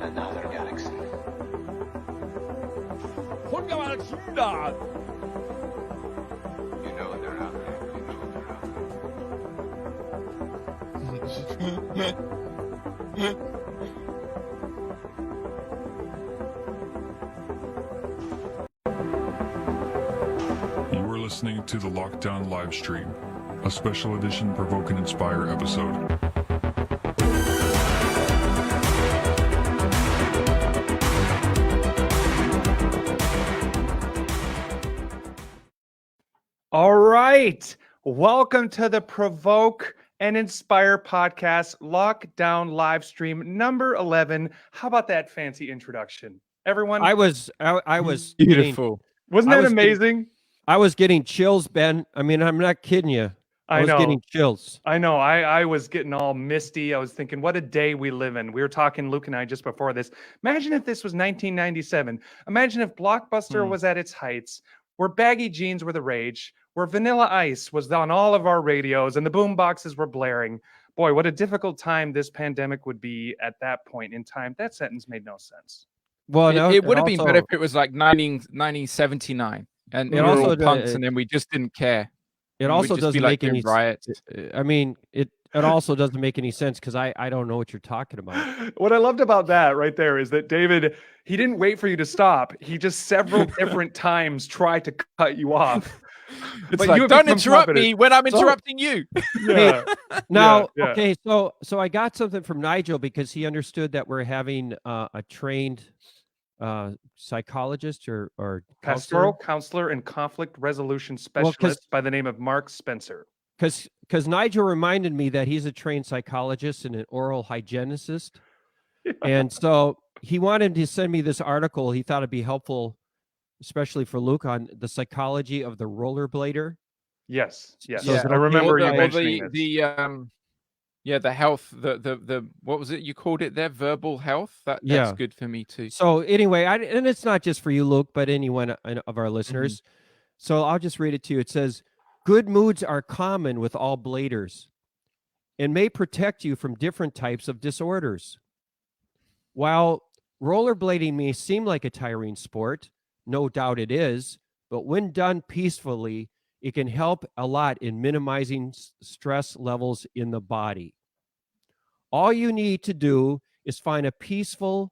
Another galaxy. You know they're out there. You know they're out there. You are listening to the Lockdown live stream, a special edition Provoke and Inspire episode. All right. Welcome to the Provoke and Inspire podcast, Lockdown live stream number 11. How about that fancy introduction? Everyone? I was beautiful. Wasn't that amazing? I was getting chills, Ben. I mean, I'm not kidding you. I was getting chills. I know. I was getting all misty. I was thinking, what a day we live in. We were talking, Luke and I, just before this. Imagine if this was 1997. Imagine if Blockbuster was at its heights, where baggy jeans were the rage, where Vanilla Ice was on all of our radios and the boom boxes were blaring. Boy, what a difficult time this pandemic would be at that point in time. That sentence made no sense. Well, it would have been better if it was like 1979 and we were all punks and then we just didn't care. It also doesn't make any riots. I mean, it also doesn't make any sense because I don't know what you're talking about. What I loved about that right there is that David, he didn't wait for you to stop. He just several different times tried to cut you off. It's but like, don't interrupt me when I'm interrupting you. Yeah. Okay, so I got something from Nigel because he understood that we're having a trained psychologist or pastoral counselor and conflict resolution specialist by the name of Mark Spencer. Because Nigel reminded me that he's a trained psychologist and an oral hygienist. And so he wanted to send me this article. He thought it'd be helpful, especially for Luke, on the psychology of the rollerblader. Yes. So I remember you mentioning the health, the what was it you called it there? Verbal health. That's good for me too. So anyway, and it's not just for you, Luke, but anyone of our listeners. Mm-hmm. So I'll just read it to you. It says, good moods are common with all bladers and may protect you from different types of disorders. While rollerblading may seem like a tiring sport, no doubt it is, but when done peacefully, it can help a lot in minimizing stress levels in the body. All you need to do is find a peaceful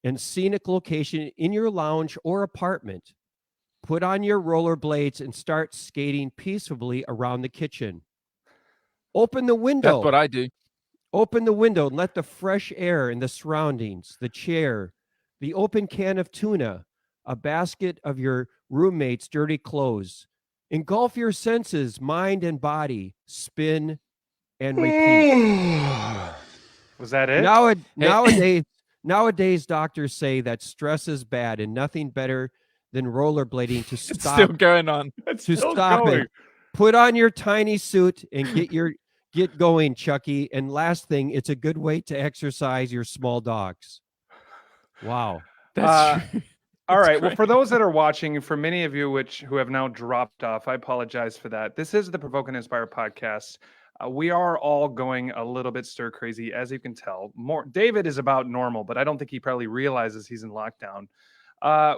and scenic location in your lounge or apartment. Put on your rollerblades and start skating peacefully around the kitchen. Open the window. That's what I do. Open the window and let the fresh air in the surroundings, the chair, the open can of tuna, a basket of your roommate's dirty clothes. Engulf your senses, mind and body. Spin and repeat. Was that it? Nowadays, doctors say that stress is bad and nothing better than rollerblading to stop. It's still going on. It. Put on your tiny suit and get going, Chucky. And last thing, it's a good way to exercise your small dogs. Wow. That's true. All right. Well, for those that are watching, for many of you who have now dropped off, I apologize for that. This is the Provoke and Inspire podcast. We are all going a little bit stir crazy, as you can tell. David is about normal, but I don't think he probably realizes he's in lockdown.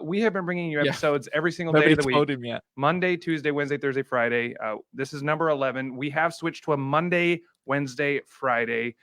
We have been bringing you episodes every single day of the week. Him yet. Monday, Tuesday, Wednesday, Thursday, Friday. This is number 11. We have switched to a Monday, Wednesday, Friday.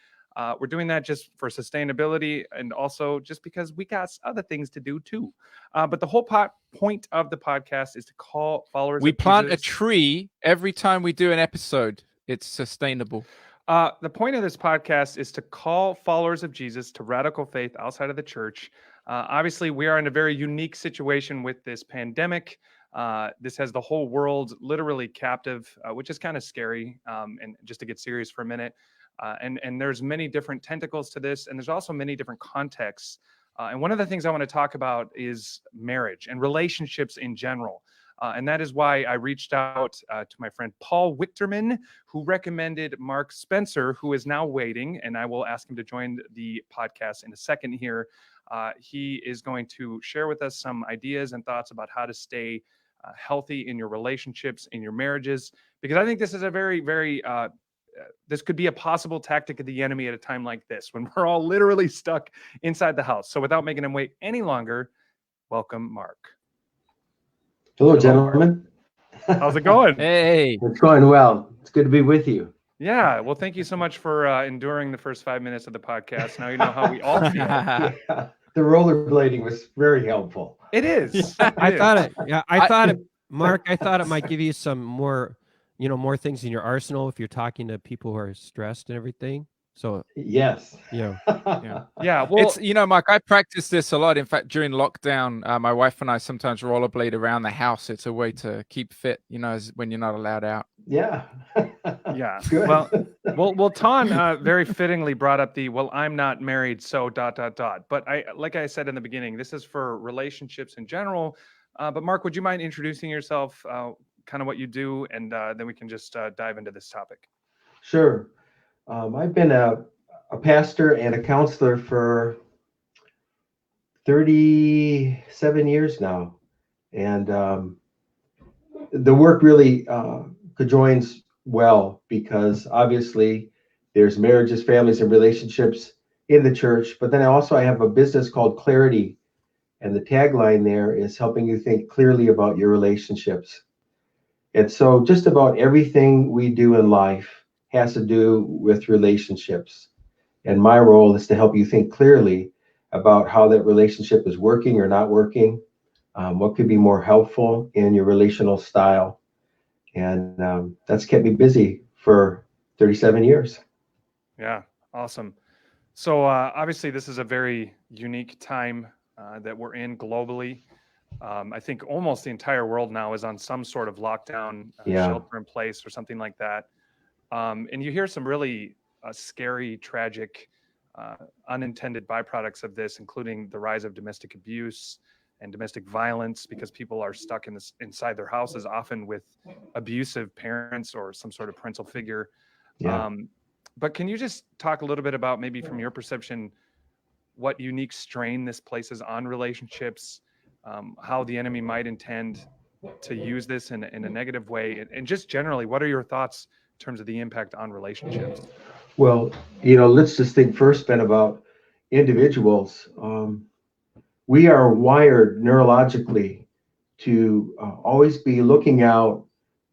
We're doing that just for sustainability and also just because we got other things to do too. But the whole point of the podcast is to call followers. We plant a tree every time we do an episode. It's sustainable. The point of this podcast is to call followers of Jesus to radical faith outside of the church. Obviously, we are in a very unique situation with this pandemic. This has the whole world literally captive, which is kind of scary. And just to get serious for a minute, and there's many different tentacles to this, and there's also many different contexts. And one of the things I want to talk about is marriage and relationships in general. And that is why I reached out to my friend Paul Wichterman, who recommended Mark Spencer, who is now waiting, and I will ask him to join the podcast in a second here. He is going to share with us some ideas and thoughts about how to stay healthy in your relationships, in your marriages, because I think this is a very, very this could be a possible tactic of the enemy at a time like this, when we're all literally stuck inside the house. So without making him wait any longer, welcome Mark. Hello, gentlemen. How's it going? Hey. It's going well. It's good to be with you. Yeah, well, thank you so much for enduring the first 5 minutes of the podcast. Now you know how we all feel. Yeah, the rollerblading was very helpful. It is. I thought it, Mark, I thought it might give you some more, more things in your arsenal if you're talking to people who are stressed and everything. So yes. Yeah. Yeah. Well, It's, Mike, I practice this a lot. In fact, during lockdown, my wife and I sometimes rollerblade around the house. It's a way to keep fit, when you're not allowed out. Yeah. Yeah. Good. Well, Ton very fittingly brought up I'm not married, so ... But like I said in the beginning, this is for relationships in general. But Mark, would you mind introducing yourself, kind of what you do, and then we can just dive into this topic. Sure. I've been a pastor and a counselor for 37 years now. And the work really conjoins well, because obviously there's marriages, families, and relationships in the church. But then I have a business called Clarity. And the tagline there is helping you think clearly about your relationships. And so just about everything we do in life has to do with relationships. And my role is to help you think clearly about how that relationship is working or not working, what could be more helpful in your relational style. And that's kept me busy for 37 years. Yeah, awesome. So obviously this is a very unique time that we're in globally. I think almost the entire world now is on some sort of lockdown, shelter in place or something like that. And you hear some really scary, tragic, unintended byproducts of this, including the rise of domestic abuse and domestic violence, because people are stuck inside their houses, often with abusive parents or some sort of parental figure. Yeah. But can you just talk a little bit about, maybe from your perception, what unique strain this places on relationships, how the enemy might intend to use this in a negative way, and just generally, what are your thoughts in terms of the impact on relationships? Well, let's just think first, Ben, about individuals. We are wired neurologically to always be looking out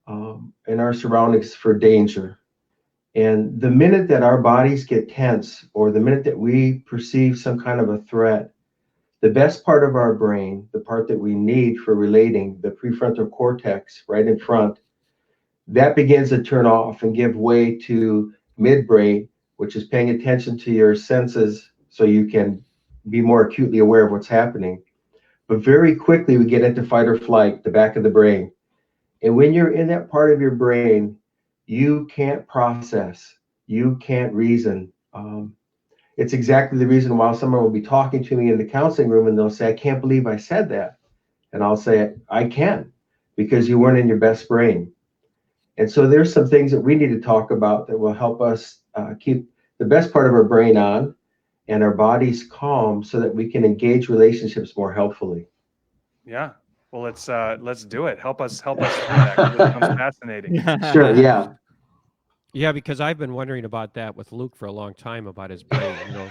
in our surroundings for danger. And the minute that our bodies get tense, or the minute that we perceive some kind of a threat, the best part of our brain, the part that we need for relating, the prefrontal cortex right in front, that begins to turn off and give way to midbrain, which is paying attention to your senses so you can be more acutely aware of what's happening. But very quickly we get into fight or flight, the back of the brain. And when you're in that part of your brain, you can't process, you can't reason. It's exactly the reason why someone will be talking to me in the counseling room and they'll say, I can't believe I said that. And I'll say, I can, because you weren't in your best brain. And so there's some things that we need to talk about that will help us keep the best part of our brain on and our bodies calm, so that we can engage relationships more helpfully. Yeah. Well, let's do it. Help us through that, 'cause it sounds fascinating. Sure. Yeah. Yeah, because I've been wondering about that with Luke for a long time, about his brain. In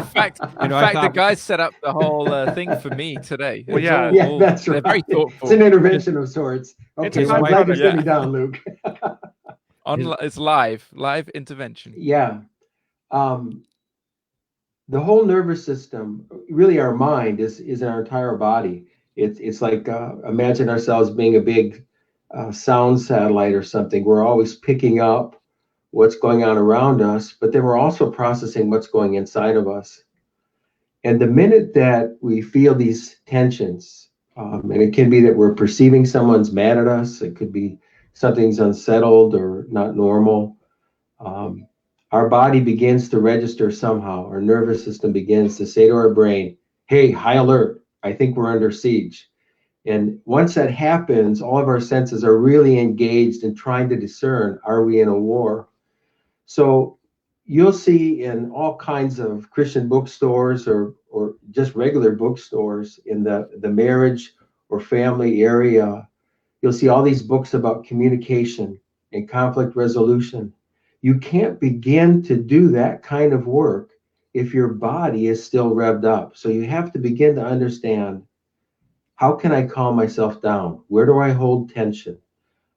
fact, the guys set up the whole thing for me today. Well, yeah. Yeah, that's right. They're very thoughtful. It's an intervention of sorts. It's Okay, a so I'm glad you're yeah. sitting down, Luke. It's live intervention. Yeah. The whole nervous system, really our mind, is our entire body. It's like imagine ourselves being a big sound satellite or something. We're always picking up what's going on around us, but then we're also processing what's going inside of us. And the minute that we feel these tensions, and it can be that we're perceiving someone's mad at us, it could be something's unsettled or not normal, our body begins to register somehow. Our nervous system begins to say to our brain, hey, high alert, I think we're under siege. And once that happens, all of our senses are really engaged in trying to discern, are we in a war? So you'll see in all kinds of Christian bookstores or just regular bookstores in the marriage or family area, you'll see all these books about communication and conflict resolution. You can't begin to do that kind of work if your body is still revved up. So you have to begin to understand, how can I calm myself down? Where do I hold tension?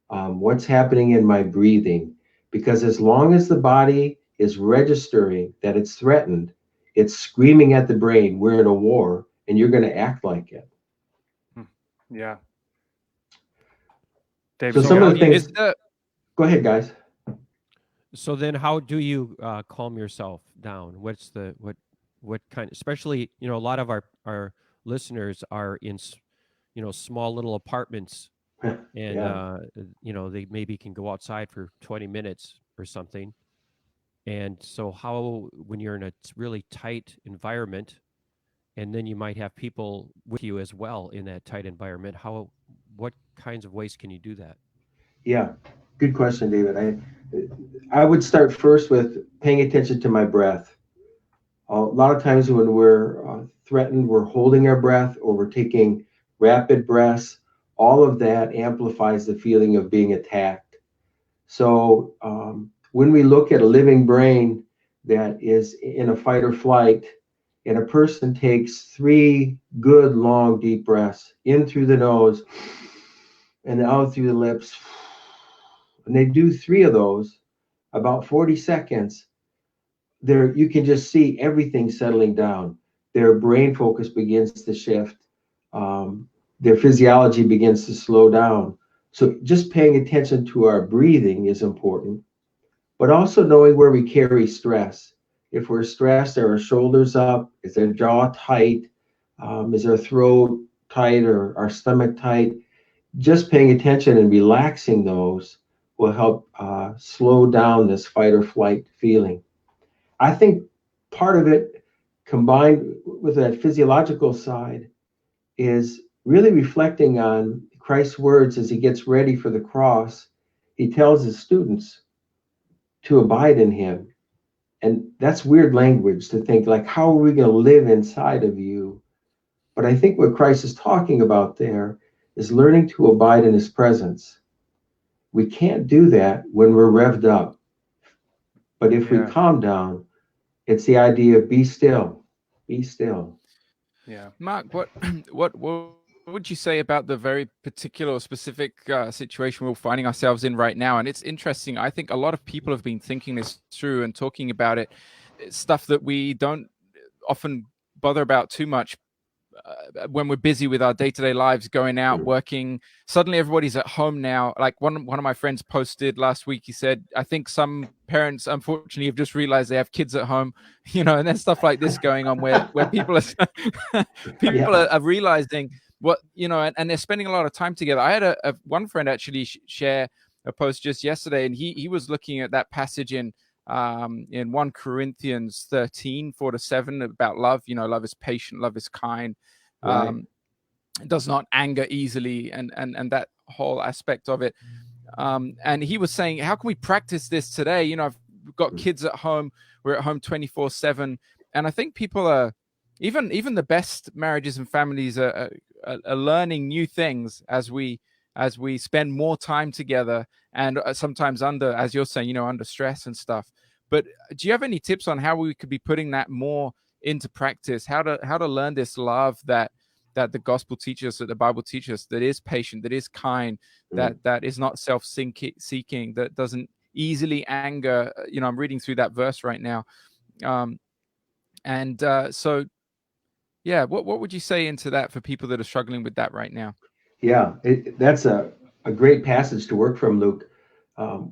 What's happening in my breathing? Because as long as the body is registering that it's threatened, it's screaming at the brain, we're in a war, and you're going to act like it. Yeah. Dave, So some of the things, Is the go ahead, guys. So then, how do you calm yourself down? What's the what kind? Especially, a lot of our listeners are in small little apartments, and Yeah. they maybe can go outside for 20 minutes or something. And so, how when you're in a really tight environment, and then you might have people with you as well in that tight environment, what kinds of ways can you do that? Yeah, good question, David. I would start first with paying attention to my breath. A lot of times when we're threatened, we're holding our breath or we're taking rapid breaths. All of that amplifies the feeling of being attacked. So when we look at a living brain that is in a fight or flight, and a person takes 3 good, long, deep breaths in through the nose and out through the lips, and they do 3 of those, about 40 seconds, there you can just see everything settling down. Their brain focus begins to shift. Their physiology begins to slow down. So just paying attention to our breathing is important, but also knowing where we carry stress. If we're stressed, are our shoulders up? Is our jaw tight? Is our throat tight or our stomach tight? Just paying attention and relaxing those will help slow down this fight or flight feeling. I think part of it, combined with that physiological side, is really reflecting on Christ's words as he gets ready for the cross. He tells his students to abide in him. And that's weird language to think, like, how are we going to live inside of you? But I think what Christ is talking about there is learning to abide in his presence. We can't do that when we're revved up. But if we calm down, it's the idea of be still, be still. Yeah. Mark, what would you say about the very particular, specific situation we're finding ourselves in right now? And it's interesting. I think a lot of people have been thinking this through and talking about it. It's stuff that we don't often bother about too much when we're busy with our day-to-day lives, going out, working. Suddenly everybody's at home now. Like one of my friends posted last week, he said, I think some parents unfortunately have just realized they have kids at home, and there's stuff like this going on where people are are realizing what, and they're spending a lot of time together. I had one friend actually share a post just yesterday, and he was looking at that passage in 1 Corinthians 13:4-7 about love. Love is patient, love is kind, it does not anger easily, and that whole aspect of it. And he was saying, how can we practice this today? I've got kids at home, we're at home 24/7, and I think people are, even the best marriages and families are learning new things as we spend more time together, and sometimes under, as you're saying, under stress and stuff. But do you have any tips on how we could be putting that more into practice? How to learn this love that the gospel teaches, that the Bible teaches, that is patient, that is kind, that is not self-seeking, that doesn't easily anger. I'm reading through that verse right now. So yeah, what would you say into that for people that are struggling with that right now? Yeah, that's a great passage to work from, Luke.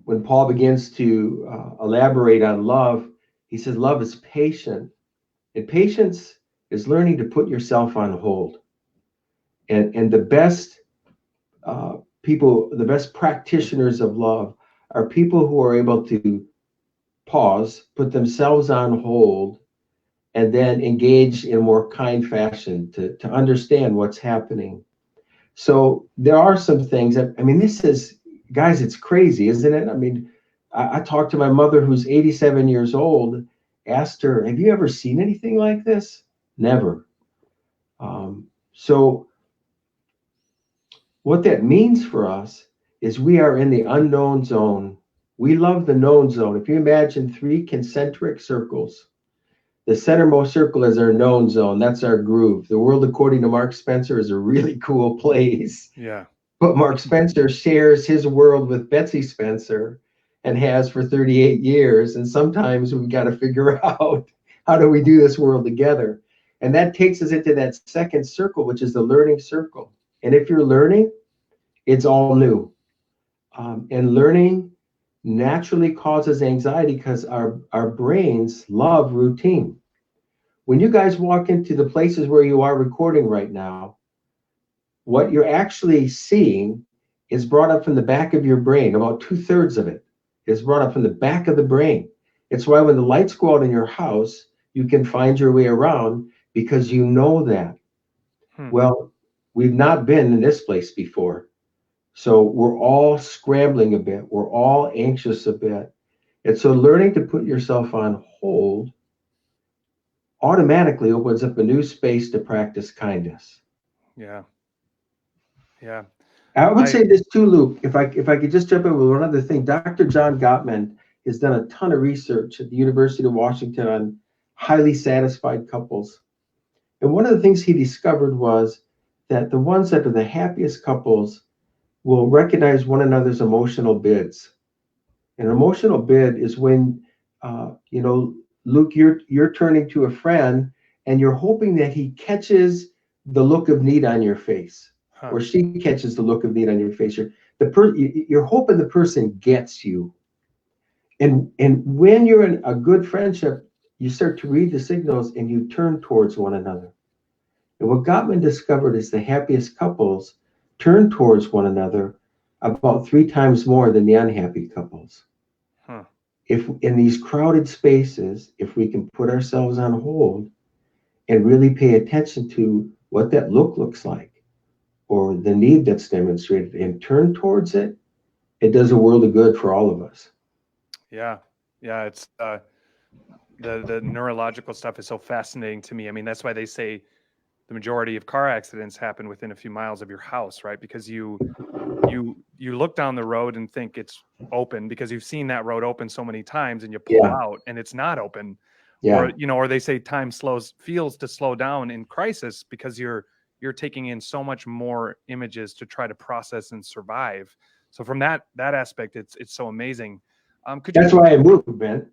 When Paul begins to elaborate on love, he says love is patient. And patience is learning to put yourself on hold. And the best people, the best practitioners of love are people who are able to pause, put themselves on hold, and then engage in a more kind fashion to understand what's happening. So there are some things that, this is, guys, it's crazy, isn't it? I talked to my mother who's 87 years old, asked her, have you ever seen anything like this? Never. So what that means for us is we are in the unknown zone. We love the known zone. If you imagine 3 concentric circles, the centermost circle is our known zone. That's our groove. The world, according to Mark Spencer, is a really cool place. Yeah. But Mark Spencer shares his world with Betsy Spencer and has for 38 years. And sometimes we've got to figure out, how do we do this world together? And that takes us into that second circle, which is the learning circle. And if you're learning, it's all new. And learning naturally causes anxiety because our brains love routine. When you guys walk into the places where you are recording right now, what you're actually seeing is brought up from the back of your brain. About 2/3 of it is brought up from the back of the brain. It's why when the lights go out in your house, you can find your way around because you know that. Well, we've not been in this place before. So we're all scrambling a bit. We're all anxious a bit. And so learning to put yourself on hold automatically opens up a new space to practice kindness. Yeah. Yeah. I would say this too, Luke, if I could just jump in with one other thing. Dr. John Gottman has done a ton of research at the University of Washington on highly satisfied couples. And one of the things he discovered was that the ones that are the happiest couples will recognize one another's emotional bids. An emotional bid is when, Luke, you're turning to a friend and you're hoping that he catches the look of need on your face, or she catches the look of need on your face. You're hoping the person gets you. And when you're in a good friendship, you start to read the signals and you turn towards one another. And what Gottman discovered is the happiest couples turn towards one another about 3 times more than the unhappy couples. If in these crowded spaces, if we can put ourselves on hold and really pay attention to what that look looks like or the need that's demonstrated and turn towards it, it does a world of good for all of us. Yeah. Yeah. It's the neurological stuff is so fascinating to me. I mean, that's why they say the majority of car accidents happen within a few miles of your house, right? Because you look down the road and think it's open because you've seen that road open so many times, and you pull out and it's not open. Or or they say time feels to slow down in crisis because you're taking in so much more images to try to process and survive. So from that aspect, it's so amazing. That's why I moved, Ben.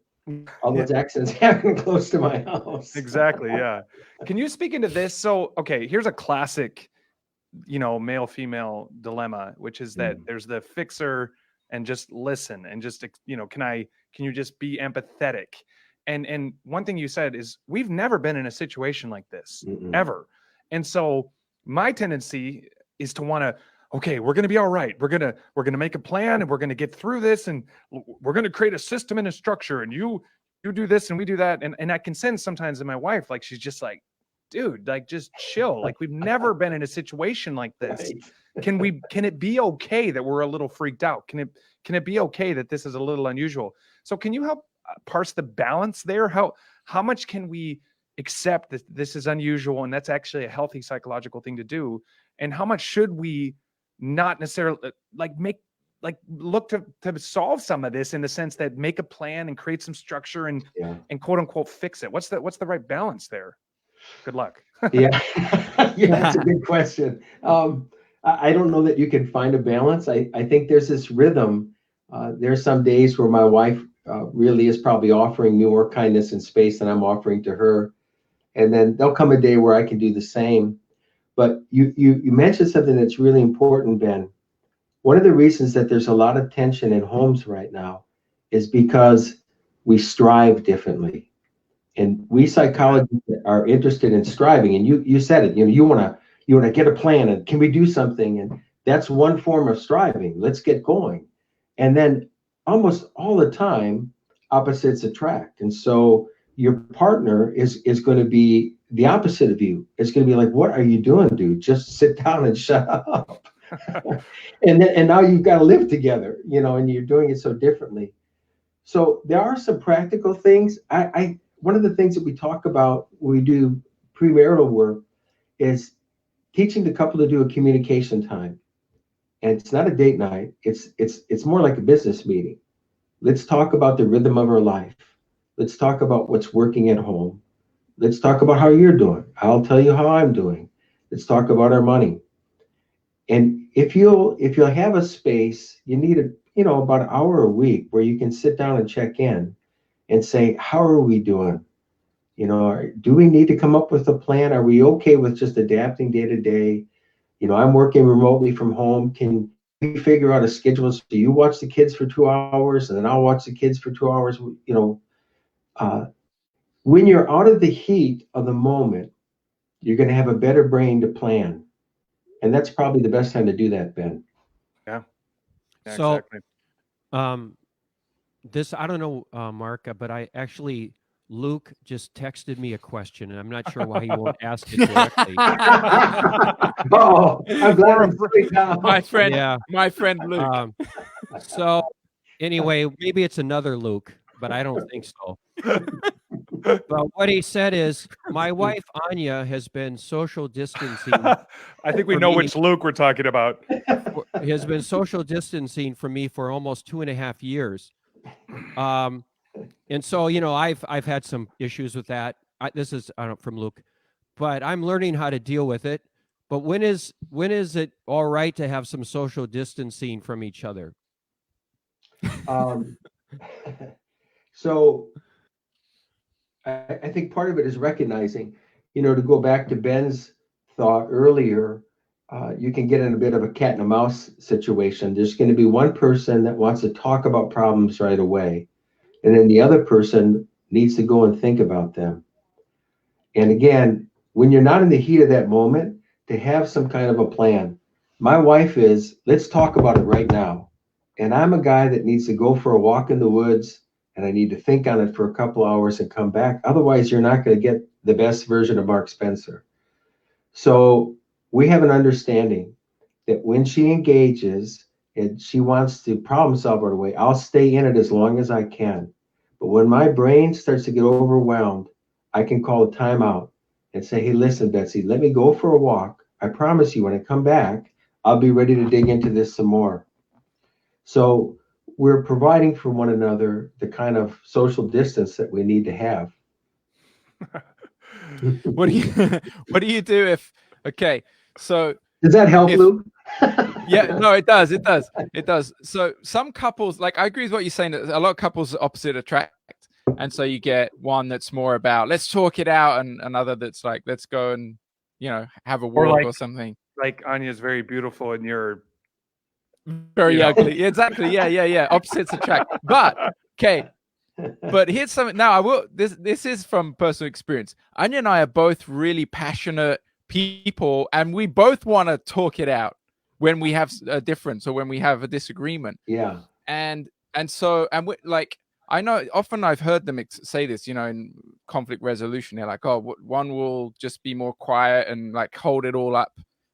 All those accidents happen close to my house. Exactly. Yeah. Can you speak into this? So, okay, here's a classic, male female dilemma, which is that there's the fixer and just listen and just, can you just be empathetic? And one thing you said is we've never been in a situation like this ever. And so my tendency is to want to, okay, we're going to be all right. We're going to make a plan and we're going to get through this and we're going to create a system and a structure and you do this and we do that. And I can sense sometimes in my wife, like, she's just like, dude, like, just chill. Like, we've never been in a situation like this. Can it be okay that we're a little freaked out? Can it be okay that this is a little unusual? So can you help parse the balance there? How much can we accept that this is unusual and that's actually a healthy psychological thing to do? And how much should we not necessarily look to solve some of this in the sense that make a plan and create some structure and quote unquote fix it? What's the right balance there? Good luck. Yeah, that's a good question. I don't know that you can find a balance. I think there's this rhythm. There's some days where my wife really is probably offering me more kindness and space than I'm offering to her. And then there'll come a day where I can do the same. But you mentioned something that's really important, Ben. One of the reasons that there's a lot of tension in homes right now is because we strive differently. And we psychologists are interested in striving. And you said it, you want to get a plan and can we do something? And that's one form of striving. Let's get going. And then almost all the time, opposites attract. And so your partner is going to be the opposite of you. It's going to be like, what are you doing, dude? Just sit down and shut up. and now you've got to live together, and you're doing it so differently. So there are some practical things. One of the things that we talk about when we do premarital work is teaching the couple to do a communication time. and it's not a date night. It's more like a business meeting. Let's talk about the rhythm of our life. Let's talk about what's working at home. Let's talk about how you're doing. I'll tell you how I'm doing. Let's talk about our money. And if you'll have a space, you need about an hour a week where you can sit down and check in and say, how are we doing? Do we need to come up with a plan? Are we okay with just adapting day to day? I'm working remotely from home. Can we figure out a schedule? So you watch the kids for 2 hours and then I'll watch the kids for 2 hours. When you're out of the heat of the moment, you're going to have a better brain to plan. And that's probably the best time to do that, Ben. Yeah, So, exactly. this, I don't know, Mark, but Luke just texted me a question, and I'm not sure why he won't ask it directly. Oh, I'm glad I'm sitting down. My friend, Yeah. my friend Luke. So anyway, maybe it's another Luke, but I don't think so. But what he said is, my wife Anya has been social distancing. I think we know which Luke we're talking about. Has been social distancing from me for almost 2.5 years. And so, I've had some issues with that. This is from Luke, but I'm learning how to deal with it. But when is it all right to have some social distancing from each other? So I think part of it is recognizing, to go back to Ben's thought earlier, you can get in a bit of a cat and a mouse situation. There's going to be one person that wants to talk about problems right away, and then the other person needs to go and think about them. And again, when you're not in the heat of that moment, to have some kind of a plan. My wife is, let's talk about it right now. And I'm a guy that needs to go for a walk in the woods, and I need to think on it for a couple hours and come back. Otherwise, you're not going to get the best version of Mark Spencer. So we have an understanding that when she engages and she wants to problem solve right away, I'll stay in it as long as I can. But when my brain starts to get overwhelmed, I can call a timeout and say, hey, listen, Betsy, let me go for a walk. I promise you, when I come back, I'll be ready to dig into this some more. So we're providing for one another the kind of social distance that we need to have. What do you do if, okay, so does that help, Luke? Yeah, no, it does. So some couples, like, I agree with what you're saying, that a lot of couples opposite attract. And so you get one that's more about, let's talk it out, and another that's like, let's go and, have a walk or something. Like Anya's very beautiful and you're very ugly. Exactly. Yeah. Opposites attract. But okay. But here's something. Now I will. This is from personal experience. Anya and I are both really passionate people, and we both want to talk it out when we have a difference or when we have a disagreement. Yeah. And we, like, I know often I've heard them say this, in conflict resolution. They're like, oh, one will just be more quiet and like hold it all up,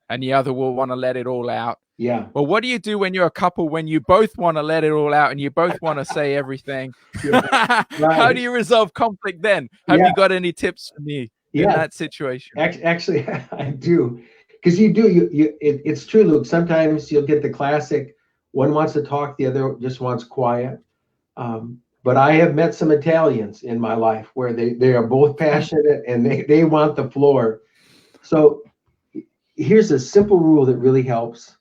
and the other will want to let it all out. Yeah. Well, what do you do when you're a couple, when you both want to let it all out and you both want to say everything? Right. How do you resolve conflict then? Have you got any tips for me in that situation? Actually, I do. Because it's true, Luke. Sometimes you'll get the classic, one wants to talk, the other just wants quiet. But I have met some Italians in my life where they are both passionate and they want the floor. So here's a simple rule that really helps.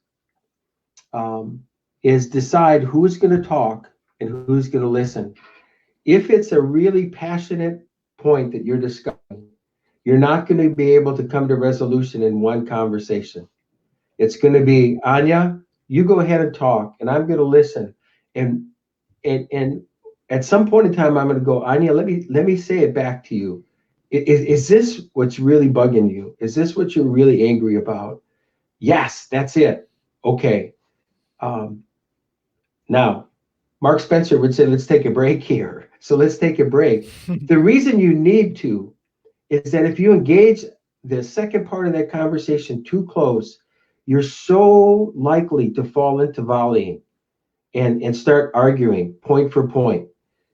Is decide who's going to talk and who's going to listen. If it's a really passionate point that you're discussing, you're not going to be able to come to resolution in one conversation. It's going to be, Anya, you go ahead and talk, and I'm going to listen. And at some point in time, I'm going to go, Anya, let me say it back to you. Is this what's really bugging you? Is this what you're really angry about? Yes, that's it. Okay. Now, Mark Spencer would say, let's take a break here. So let's take a break. The reason you need to is that if you engage the second part of that conversation too close, you're so likely to fall into volleying and start arguing point for point.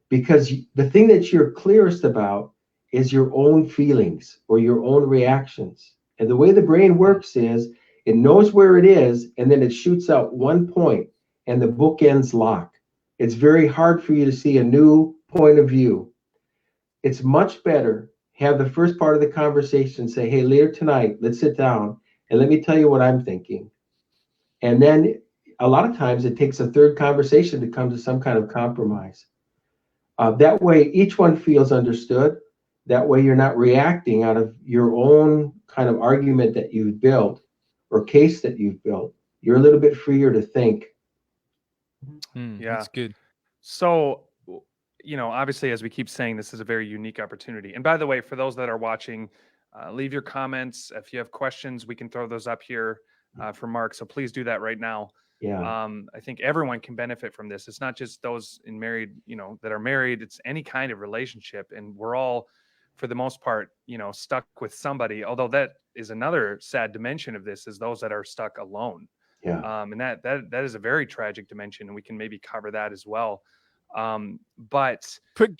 Because the thing that you're clearest about is your own feelings or your own reactions. And the way the brain works is It knows where it is, and then it shoots out one point, and the bookends lock. It's very hard for you to see a new point of view. It's much better have the first part of the conversation say, hey, later tonight, let's sit down and let me tell you what I'm thinking. And then a lot of times it takes a third conversation to come to some kind of compromise. That way, each one feels understood. That way, you're not reacting out of your own kind of argument that you've built or case that you've built. You're a little bit freer to think. Yeah. That's good. So, obviously, as we keep saying, this is a very unique opportunity. And by the way, for those that are watching, leave your comments. If you have questions, we can throw those up here for Mark. So please do that right now. Yeah. I think everyone can benefit from this. It's not just those that are married. It's any kind of relationship. And we're all, for the most part, stuck with somebody. Although that is another sad dimension of this, is those that are stuck alone. Yeah. And that is a very tragic dimension, and we can maybe cover that as well. But put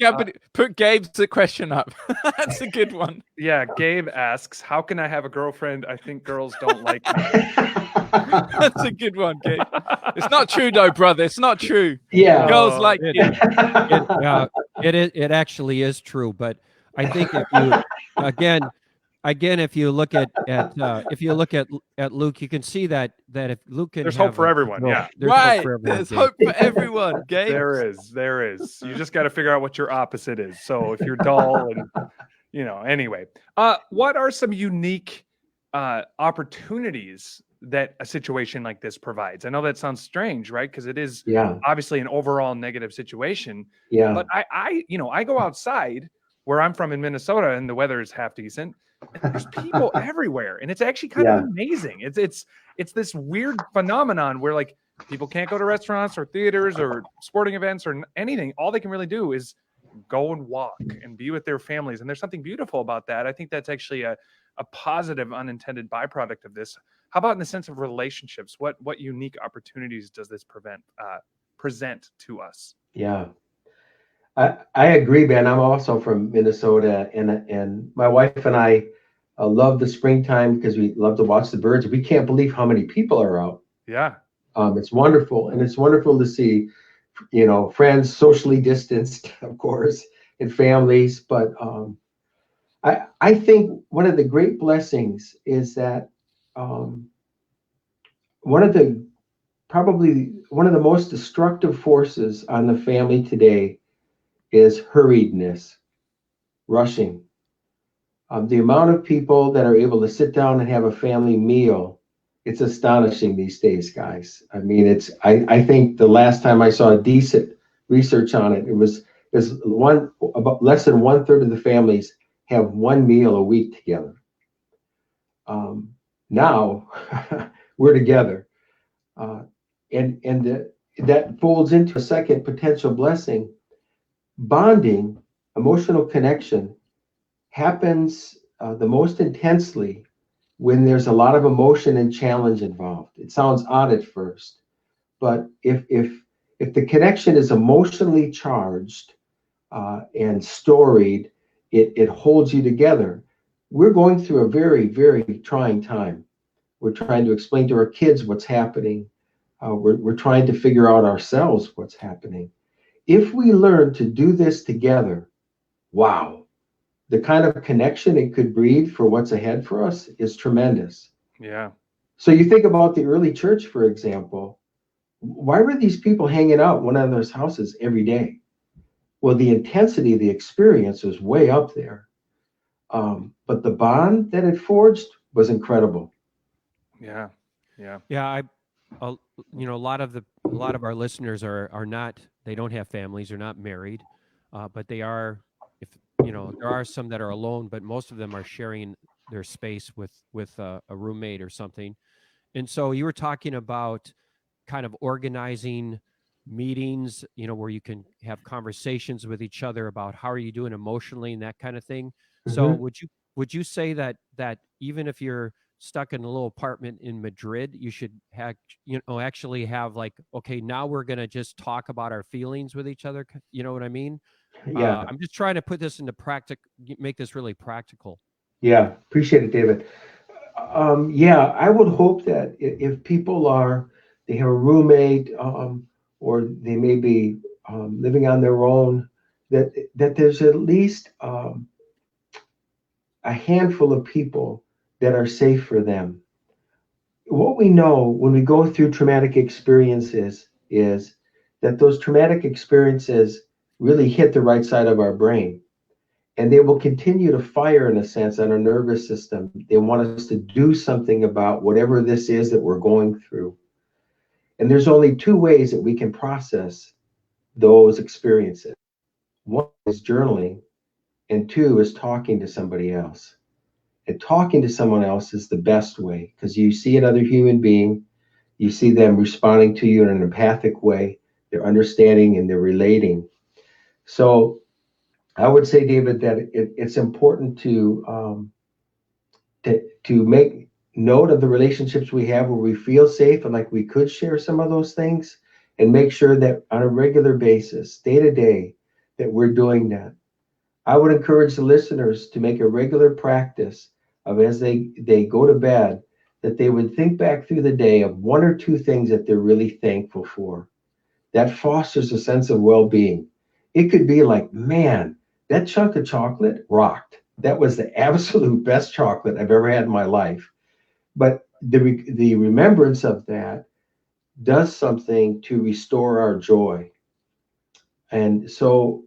Gabe's question up. That's a good one. Yeah, Gabe asks, how can I have a girlfriend? I think girls don't like me. That's a good one, Gabe. It's not true though, brother. It's not true. Yeah. Girls like it, you. it actually is true, but I think if you again, if you look at Luke, you can see that if Luke can There's hope have for a everyone. girl, Yeah. there's Right. hope for everyone. There's Gabe. hope for everyone, Gabe. There is. You just got to figure out what your opposite is. So if you're dull and anyway, what are some unique opportunities that a situation like this provides? I know that sounds strange, right? Because it is obviously an overall negative situation. Yeah. But I go outside where I'm from in Minnesota, and the weather is half decent. And there's people everywhere, and it's actually kind of amazing. It's this weird phenomenon where like people can't go to restaurants or theaters or sporting events or anything. All they can really do is go and walk and be with their families, and there's something beautiful about that. I think that's actually a positive unintended byproduct of this. How about in the sense of relationships? What unique opportunities does this present to us? Yeah. I agree, Ben. I'm also from Minnesota, and my wife and I love the springtime because we love to watch the birds. We can't believe how many people are out. Yeah. It's wonderful, and it's wonderful to see, friends socially distanced, of course, and families. But I think one of the great blessings is that probably one of the most destructive forces on the family today is hurriedness, rushing. The amount of people that are able to sit down and have a family meal, it's astonishing these days, guys. I mean, I think the last time I saw a decent research on it, about less than 1/3 of the families have one meal a week together. Now we're together. That folds into a second potential blessing. Bonding, emotional connection, happens the most intensely when there's a lot of emotion and challenge involved. It sounds odd at first, but if the connection is emotionally charged and storied, it holds you together. We're going through a very, very trying time. We're trying to explain to our kids what's happening. We're trying to figure out ourselves what's happening. If we learn to do this together, wow, the kind of connection it could breed for what's ahead for us is tremendous. Yeah. So you think about the early church, for example. Why were these people hanging out in one another's houses every day? Well, the intensity of the experience was way up there. But the bond that it forged was incredible. Yeah. Yeah. Yeah. A lot of our listeners are not, they don't have families, they're not married, but they are, there are some that are alone, but most of them are sharing their space with a roommate or something. And so you were talking about kind of organizing meetings, where you can have conversations with each other about how are you doing emotionally and that kind of thing. Mm-hmm. So would you say that even if you're stuck in a little apartment in Madrid, you should actually have like, okay, now we're going to just talk about our feelings with each other. You know what I mean? Yeah. I'm just trying to put this into make this really practical. Yeah. Appreciate it, David. Yeah, I would hope that if people they have a roommate, or they may be living on their own, that there's at least a handful of people that are safe for them. What we know when we go through traumatic experiences is that those traumatic experiences really hit the right side of our brain, and they will continue to fire, in a sense, on our nervous system. They want us to do something about whatever this is that we're going through. And there's only two ways that we can process those experiences. One is journaling, and two is talking to somebody else. And talking to someone else is the best way, because you see another human being, you see them responding to you in an empathic way, they're understanding and they're relating. So I would say, David, that it's important to make note of the relationships we have where we feel safe and like we could share some of those things, and make sure that on a regular basis, day to day, that we're doing that. I would encourage the listeners to make a regular practice of, as they go to bed, that they would think back through the day of one or two things that they're really thankful for. That fosters a sense of well-being. It could be like, man, that chunk of chocolate rocked. That was the absolute best chocolate I've ever had in my life. But the remembrance of that does something to restore our joy. And so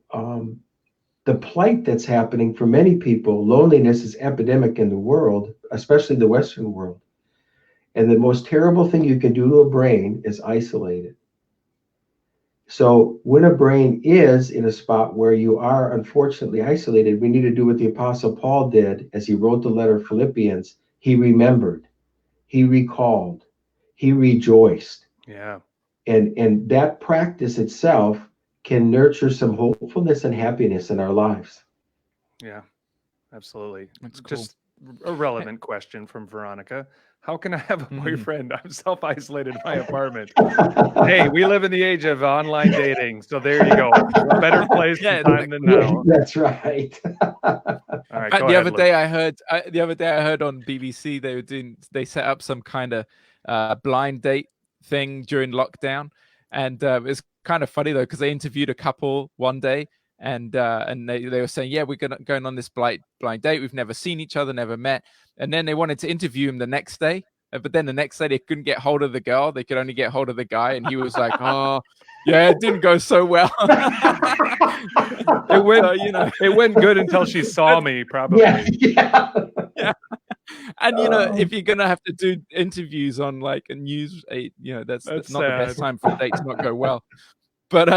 the plight that's happening for many people, loneliness is epidemic in the world, especially the Western world. And the most terrible thing you can do to a brain is isolate it. So when a brain is in a spot where you are unfortunately isolated, we need to do what the Apostle Paul did as he wrote the letter of Philippians. He remembered, he recalled, he rejoiced. Yeah. And that practice itself can nurture some hopefulness and happiness in our lives. Yeah, absolutely. That's cool. Just a relevant question from Veronica. How can I have a boyfriend? I'm self-isolated in my apartment. Hey, we live in the age of online dating, so there you go. A better place and time than now. That's right. All right, The other day I heard on BBC they set up some kind of blind date thing during lockdown, and it's kind of funny though, because they interviewed a couple one day, and they were saying, yeah, we're going on this blind date, we've never seen each other, never met, and then they wanted to interview him the next day, but then the next day they couldn't get hold of the girl, they could only get hold of the guy, and he was like, oh yeah, it didn't go so well. It went good until she saw me, probably. Yeah. And if you're gonna have to do interviews on like a news, that's not sad. the best time for a date to not go well. But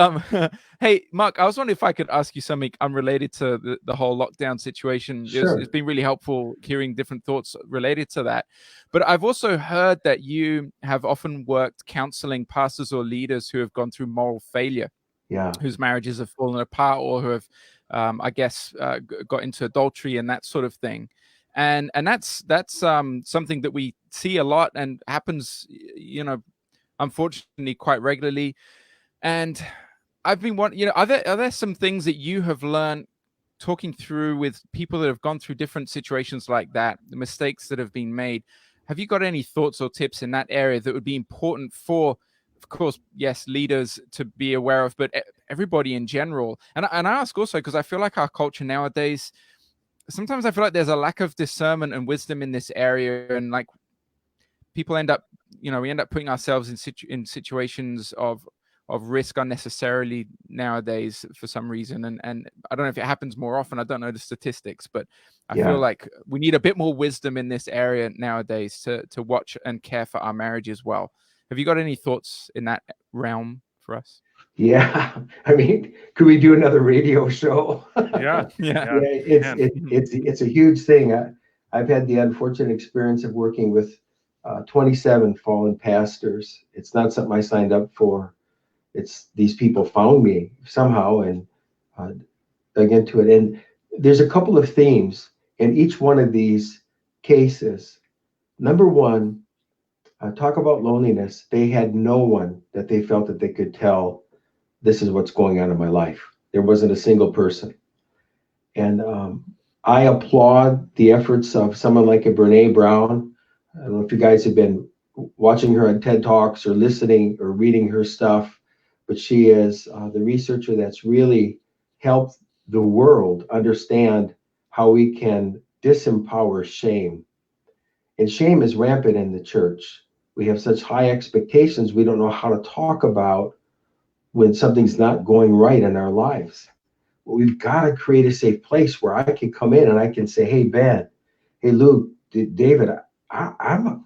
hey, Mark, I was wondering if I could ask you something unrelated to the whole lockdown situation. Sure. It's been really helpful hearing different thoughts related to that. But I've also heard that you have often worked counseling pastors or leaders who have gone through moral failure, whose marriages have fallen apart, or who have, got into adultery and that sort of thing. And that's something that we see a lot and happens, unfortunately, quite regularly. And I've been wondering, are there some things that you have learned talking through with people that have gone through different situations like that, the mistakes that have been made? Have you got any thoughts or tips in that area that would be important for, of course, yes, leaders to be aware of, but everybody in general? And I ask also because I feel like our culture nowadays, sometimes I feel like there's a lack of discernment and wisdom in this area, and like people we end up putting ourselves in situations of risk unnecessarily nowadays for some reason. And I don't know if it happens more often. I don't know the statistics, but I feel like we need a bit more wisdom in this area nowadays to watch and care for our marriage as well. Have you got any thoughts in that realm for us? Yeah, I mean, could we do another radio show? Yeah. It's a huge thing. I've had the unfortunate experience of working with 27 fallen pastors. It's not something I signed up for. It's these people found me somehow and dug into it. And there's a couple of themes in each one of these cases. Number one, talk about loneliness. They had no one that they felt that they could tell, this is what's going on in my life. There wasn't a single person. And I applaud the efforts of someone like a Brene Brown, I don't know if you guys have been watching her on TED Talks or listening or reading her stuff, but she is the researcher that's really helped the world understand how we can disempower shame. And shame is rampant in the church. We have such high expectations, we don't know how to talk about when something's not going right in our lives. Well, we've got to create a safe place where I can come in and I can say, "Hey, Ben, hey, Luke, David, I'm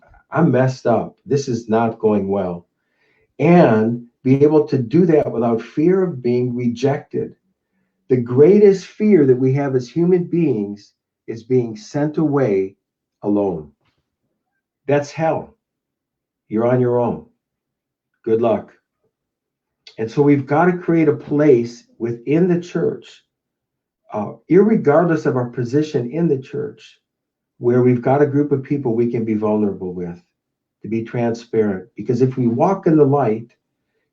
messed up. This is not going well," and be able to do that without fear of being rejected. The greatest fear that we have as human beings is being sent away alone. That's hell. You're on your own. Good luck. And so we've got to create a place within the church, irregardless of our position in the church, where we've got a group of people we can be vulnerable with, to be transparent. Because if we walk in the light,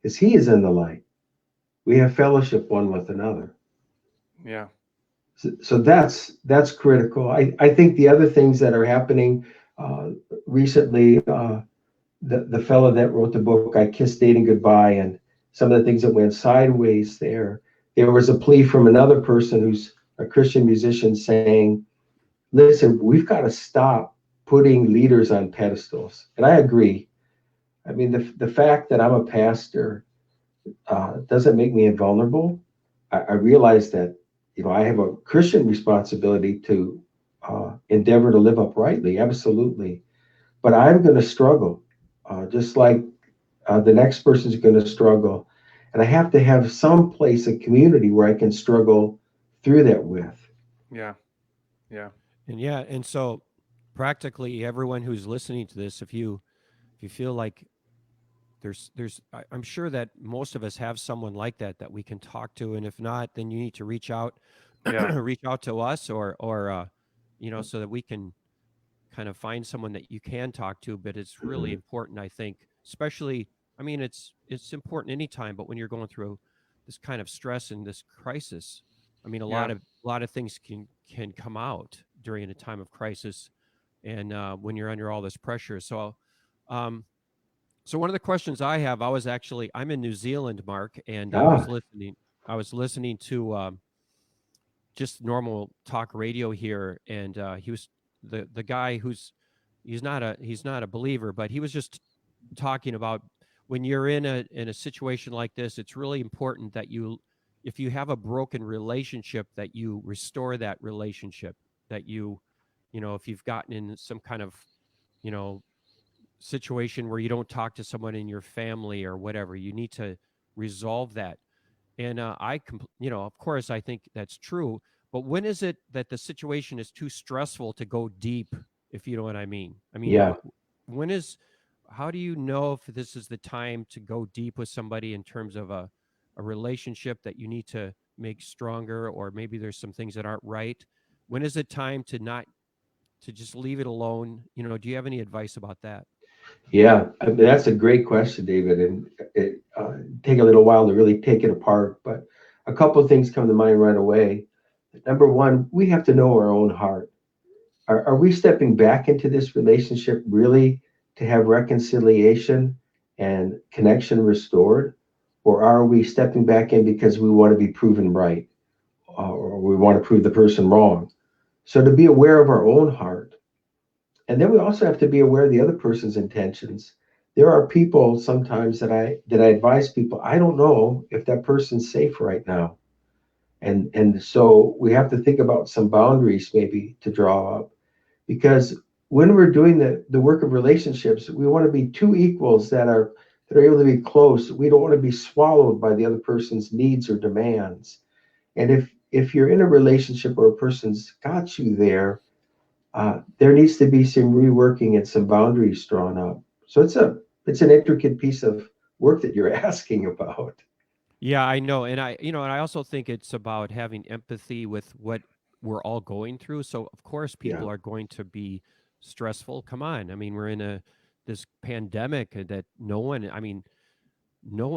as He is in the light, we have fellowship one with another. Yeah. So that's critical. I think the other things that are happening recently, the fellow that wrote the book, I Kissed Dating Goodbye, and some of the things that went sideways there. There was a plea from another person who's a Christian musician saying, listen, we've got to stop putting leaders on pedestals. And I agree. I mean, the fact that I'm a pastor doesn't make me invulnerable. I realize that, I have a Christian responsibility to endeavor to live uprightly, absolutely. But I'm going to struggle, just like the next person's going to struggle. And I have to have some place, a community where I can struggle through that with. Yeah. Yeah. And so practically everyone who's listening to this, if you feel like I'm sure that most of us have someone like that we can talk to, and if not, then you need to reach out, Yeah. reach out to us, or so that we can kind of find someone that you can talk to. But it's really important, I think, especially, I mean, it's important anytime, but when you're going through this kind of stress and this crisis, I mean, a lot of things can come out during a time of crisis, and when you're under all this pressure. So one of the questions I have, I'm in New Zealand, Mark, and I was listening to just normal talk radio here, and he was the guy he's not a believer, but he was just talking about when you're in a situation like this, it's really important that if you have a broken relationship, that you restore that relationship, that if you've gotten in some kind of, situation where you don't talk to someone in your family or whatever, you need to resolve that. And of course, I think that's true. But when is it that the situation is too stressful to go deep, if you know what I mean? I mean, Yeah. how do you know if this is the time to go deep with somebody in terms of a relationship that you need to make stronger, or maybe there's some things that aren't right? When is it time to just leave it alone? Do you have any advice about that? Yeah, I mean, that's a great question, David, and it take a little while to really take it apart. But a couple of things come to mind right away. Number one, we have to know our own heart. Are we stepping back into this relationship really to have reconciliation and connection restored, or are we stepping back in because we want to be proven right, or we want to prove the person wrong? So to be aware of our own heart. And then we also have to be aware of the other person's intentions. There are people sometimes that I advise people, I don't know if that person's safe right now. And so we have to think about some boundaries maybe to draw up, because when we're doing the work of relationships, we want to be two equals that are able to be close. We don't want to be swallowed by the other person's needs or demands. And if you're in a relationship where a person's got you there, there needs to be some reworking and some boundaries drawn up. So it's an intricate piece of work that you're asking about. Yeah, I know. And I also think it's about having empathy with what we're all going through. So of course people Yeah. are going to be stressful. Come on. I mean, we're in this pandemic that no one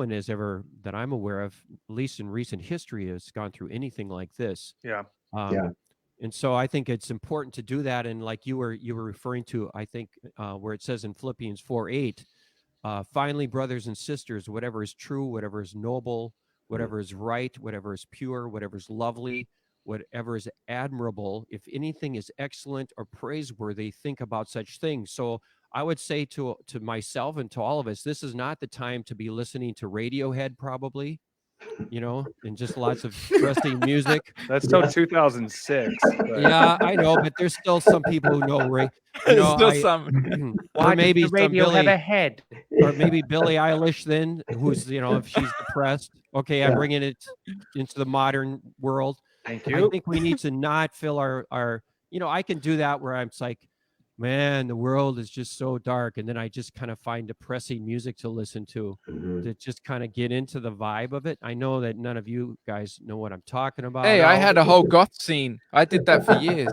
has ever, that I'm aware of, at least in recent history, has gone through anything like this. Yeah. Um, Yeah. And so I think it's important to do that. And like you were referring to, I think where it says in Philippians 4:8, finally, brothers and sisters, whatever is true, whatever is noble, whatever is right, whatever is pure, whatever is lovely, whatever is admirable, if anything is excellent or praiseworthy, think about such things. So I would say to myself and to all of us, this is not the time to be listening to Radiohead, probably, and just lots of depressing music. That's till 2006. But Yeah, I know, but there's still some people who know Ray. There's still some. Or maybe some Billy, head? or maybe Billie Eilish then, who's, if she's depressed. Okay, I'm bringing it into the modern world. Thank I you. think we need to not fill our I can do that where I'm like, man, the world is just so dark. And then I just kind of find depressing music to listen to just kind of get into the vibe of it. I know that none of you guys know what I'm talking about. Hey, I had a whole goth scene. I did that for years.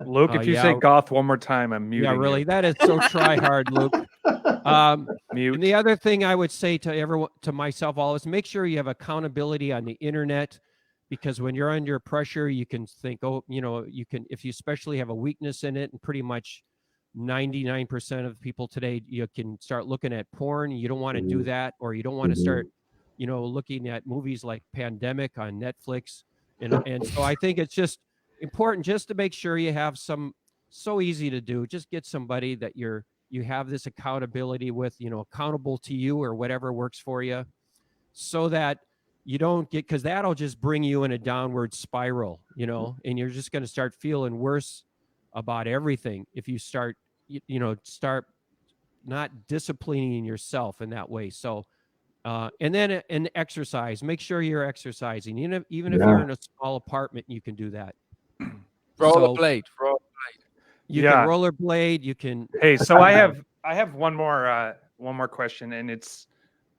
Luke, if you say goth one more time, I'm muting. Yeah, really. You. That is so try hard, Luke. Mute. And the other thing I would say to everyone, to myself, all is make sure you have accountability on the internet, because when you're under pressure, you can think, you can, if you especially have a weakness in it, and pretty much 99% of people today, you can start looking at porn. You don't want to do that, or you don't want to start, looking at movies like Pandemic on Netflix. And so I think it's just important just to make sure you have so easy to do. Just get somebody that you have this accountability with, accountable to you or whatever works for you, so that you don't get, because that'll just bring you in a downward spiral, and you're just going to start feeling worse about everything if you start not disciplining yourself in that way. So and then an exercise, make sure you're exercising, even if you're in a small apartment, you can do that. Rollerblade. You can rollerblade, you can. Hey, so I have one more question, and it's,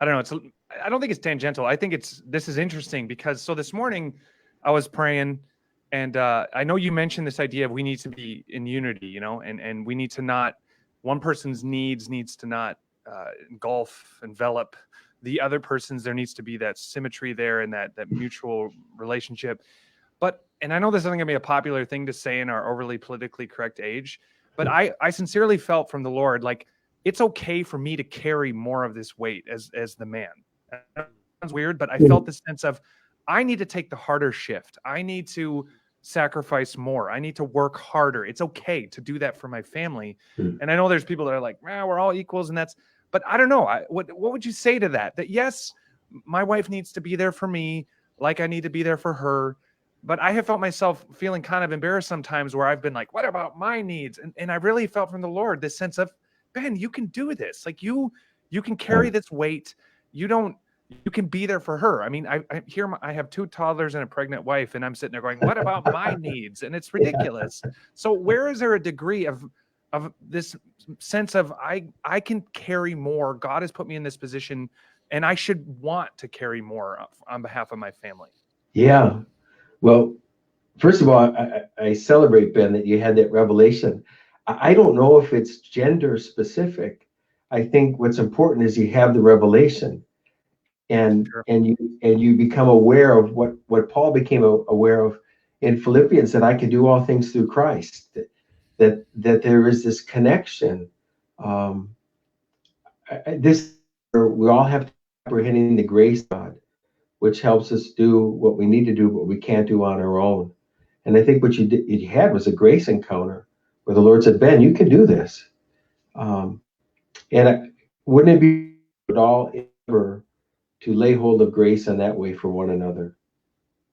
I don't know, I don't think it's tangential. I think this is interesting because this morning I was praying, and I know you mentioned this idea of we need to be in unity, and we need to not, one person's needs to not envelop the other person's. There needs to be that symmetry there and that mutual relationship. And I know this isn't going to be a popular thing to say in our overly politically correct age, but I sincerely felt from the Lord, like, it's okay for me to carry more of this weight as the man. That sounds weird, but I felt this sense of, I need to take the harder shift. I need to sacrifice more. I need to work harder. It's okay to do that for my family. And I know there's people that are like, we're all equals, and but I don't know. What would you say to that? That yes, my wife needs to be there for me, like I need to be there for her. But I have felt myself feeling kind of embarrassed sometimes, where I've been like, what about my needs? And I really felt from the Lord this sense of, Ben, you can do this. Like you can carry this weight. You can be there for her. I mean, I have 2 toddlers and a pregnant wife, and I'm sitting there going, what about my needs? And it's ridiculous. So where is there a degree of this sense of I can carry more? God has put me in this position, and I should want to carry more on behalf of my family. Yeah. Well, first of all, I celebrate, Ben, that you had that revelation. I don't know if it's gender specific. I think what's important is you have the revelation, and you become aware of what Paul became aware of in Philippians, that I can do all things through Christ. That there is this connection. We all have to apprehend the grace of God, which helps us do what we need to do, but we can't do on our own. And I think what you had was a grace encounter where the Lord said, Ben, you can do this. Wouldn't it be at all ever to lay hold of grace in that way for one another?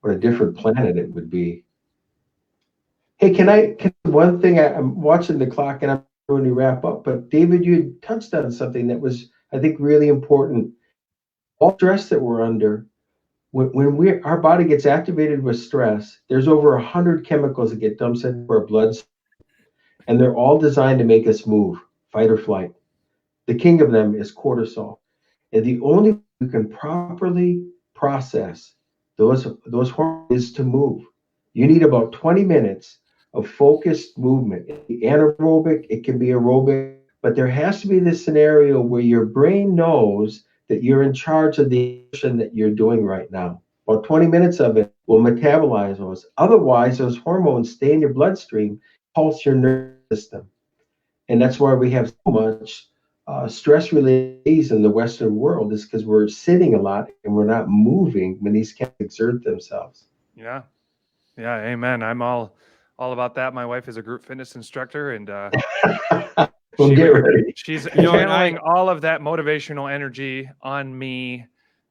What a different planet it would be. Hey, one thing, I'm watching the clock and I'm going to wrap up, but David, you touched on something that was, I think, really important. All stress that we're under, when our body gets activated with stress, there's over 100 chemicals that get dumped into our blood, and they're all designed to make us move, fight or flight. The king of them is cortisol, and the only way you can properly process those hormones is to move. You need about 20 minutes of focused movement. It can be anaerobic, it can be aerobic, but there has to be this scenario where your brain knows that you're in charge of the action that you're doing right now. About 20 minutes of it will metabolize those. Otherwise, those hormones stay in your bloodstream, pulse your nervous system. And that's why we have so much stress related in the Western world, is because we're sitting a lot and we're not moving when these can't exert themselves. Yeah. Yeah. Amen. I'm all about that. My wife is a group fitness instructor, and Well, get ready. she's You know, and channeling all of that motivational energy on me,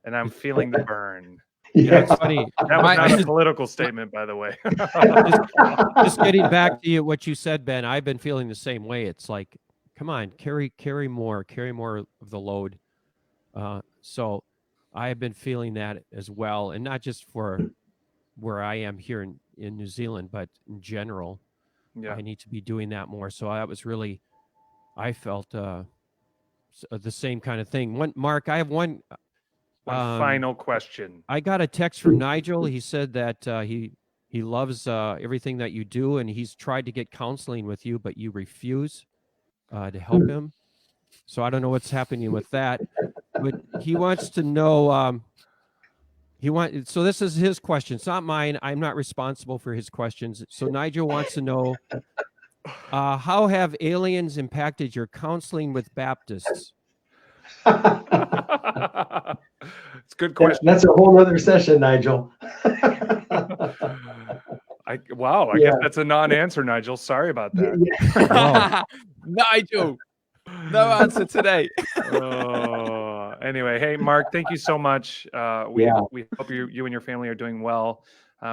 and I'm feeling the burn. Yeah, it's funny. That was not My- a political statement, by the way. Just getting back to what you said, Ben, I've been feeling the same way. It's like, come on, carry more of the load. So I have been feeling that as well, and not just for where I am here in New Zealand, but in general. Yeah. I need to be doing that more. So that was really, I felt the same kind of thing. Mark, I have one Final question. I got a text from Nigel. He said that he loves everything that you do, and he's tried to get counseling with you, but you refuse to help him. So I don't know what's happening with that. But he wants to know. So this is his question. It's not mine. I'm not responsible for his questions. So Nigel wants to know, how have aliens impacted your counseling with Baptists? It's a good question. That's a whole other session, Nigel. I guess Yeah. that's a non-answer, Nigel. Sorry about that. Nigel, no answer today. Anyway, hey, Mark, thank you so much. We Yeah. hope you and your family are doing well.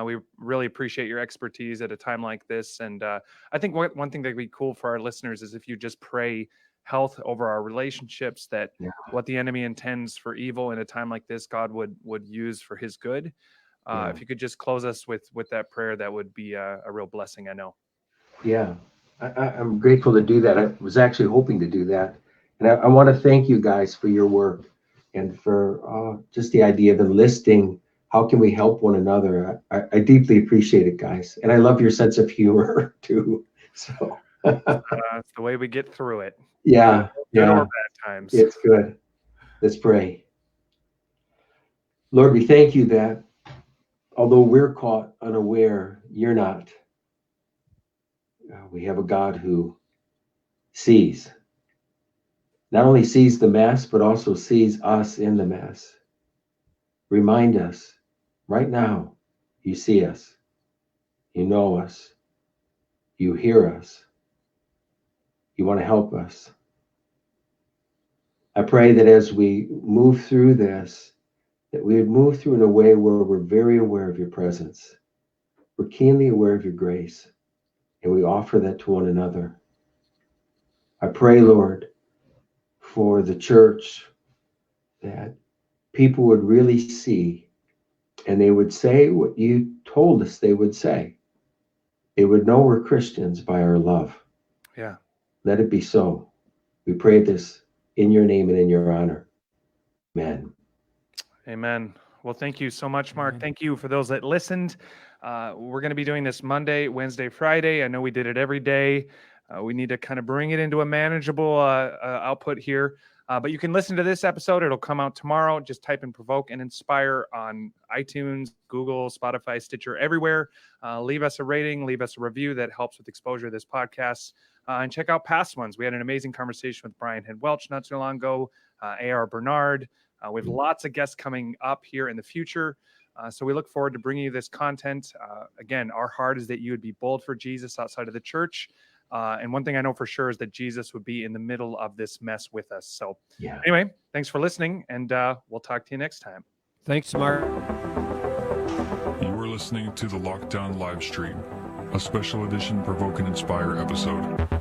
We really appreciate your expertise at a time like this. And I think one thing that would be cool for our listeners is if you just pray health over our relationships, that what the enemy intends for evil in a time like this, God would use for his good. If you could just close us with that prayer, that would be a real blessing, I know. Yeah, I'm grateful to do that. I was actually hoping to do that. And I want to thank you guys for your work and for just the idea of enlisting. How can we help one another? I deeply appreciate it, guys. And I love your sense of humor too. So It's the way we get through it. yeah, Good or yeah, bad times. it's good. Let's pray. Lord, we thank you that although we're caught unaware, you're not. We have a God who sees. Not only sees the mess, but also sees us in the mess. Remind us right now, you see us, you know us, you hear us, you want to help us. I pray that as we move through this, that we would move through in a way where we're very aware of your presence. We're keenly aware of your grace, and we offer that to one another. I pray, Lord, for the church, that people would really see and they would say what you told us they would say. They would know we're Christians by our love. Yeah. Let it be so. We pray this in your name and in your honor. Amen. Amen. Well, thank you so much, Mark. Amen. Thank you for those that listened. We're going to be doing this Monday, Wednesday, Friday. I know we did it every day. We need to kind of bring it into a manageable output here. But you can listen to this episode. It'll come out tomorrow. Just type in Provoke and Inspire on iTunes, Google, Spotify, Stitcher, everywhere. Leave us a rating, leave us a review. That helps with exposure of this podcast. And check out past ones. We had an amazing conversation with Brian Head Welch not too long ago, A.R. Bernard. We have lots of guests coming up here in the future. So we look forward to bringing you this content. Again, our heart is that you would be bold for Jesus outside of the church. And one thing I know for sure is that Jesus would be in the middle of this mess with us. So anyway, thanks for listening, and we'll talk to you next time. Thanks, Mark. You are listening to the Lockdown live stream, a special edition Provoke and Inspire episode.